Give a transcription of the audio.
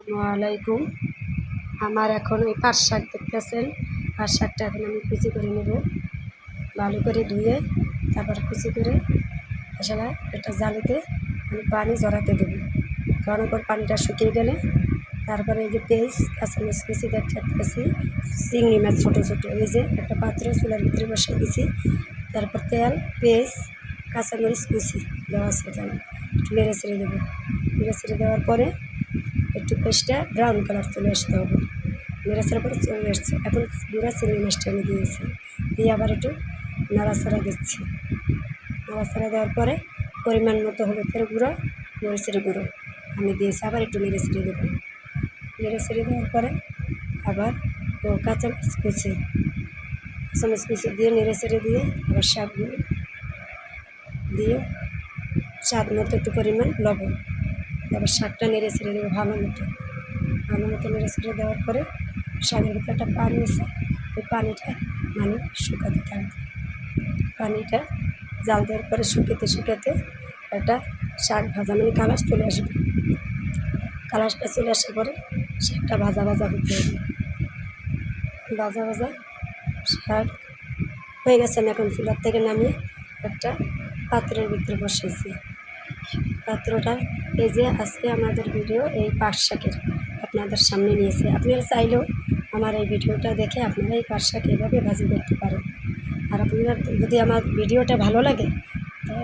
আসসালামাইকুম। আমার এখন ওই পাট শাক দেখতেছেন। পাট শাকটা এখন আমি কুচি করে নেব, ভালো করে ধুয়ে তারপর কুচি করে আসলে একটা জালিতে আমি পানি ঝরাতে দেবো। ঝরানোর পর পানিটা শুকিয়ে গেলে তারপরে এই যে পেঁয়াজ কাঁচামরিচ কুচি দেখতেছি, চিংড়ি মাছ ছোটো ছোটো, এই যে একটা পাত্র চুলার ভিতরে বসিয়ে দিয়েছি। তারপর তেল, পেঁয়াজ, কাঁচামরিচ কুচি দেওয়া আছে, আমি একটু নেড়ে ছেড়ে দেবো। নেড়ে ছেড়ে দেওয়ার পরে একটু পেস্টটা ব্রাউন কালার চলে আসতে হবে। নেড়াচাড়া করে চলে আসছে, এখন গুঁড়া চিংড়ি মাছটা আমি দিয়েছি, দিয়ে আবার একটু নাড়াচাড়া দিচ্ছি। নাড়াচাড়া দেওয়ার পরে পরিমাণ মতো হলুদের গুঁড়ো, মরিচের গুঁড়ো আমি দিয়েছি, আবার একটু নেড়ে ছেড়ে দেবো। নেড়ে ছেড়ে দেওয়ার পরে আবার কাঁচামরিচ কুচি দিয়ে নেড়ে ছেড়ে দিয়ে আবার শাকগুলো দিয়ে স্বাদ মতো একটু পরিমাণ লবণ, তারপর শাকটা নেড়ে ছেড়ে দেবো ভালো মতো নেড়ে ছেড়ে দেওয়ার পরে শাকের ভিতরে একটা পানি আছে, ওই পানিটা মানে শুকাতে থাকবে। পানিটা জাল দেওয়ার পরে শুকাতে একটা শাক ভাজা মানে কালার চলে আসবে। কালারটা চলে আসার পরে শাকটা ভাজা ভাজা হতে হবে। ভাজা ভাজা শাক হয়ে গেছে, আমি এখন চুলার থেকে নামিয়ে একটা পাত্রের ভিতরে বসিয়েছি। পাত্রটা এই যে আজকে আমাদের ভিডিও এই পাট শাকের আপনাদের সামনে নিয়েছি। আপনারা চাইলেও আমার এই ভিডিওটা দেখে আপনারা এই পাট শাক এভাবে ভাজি করতে পারেন। আর আপনারা যদি আমার ভিডিওটা ভালো লাগে তো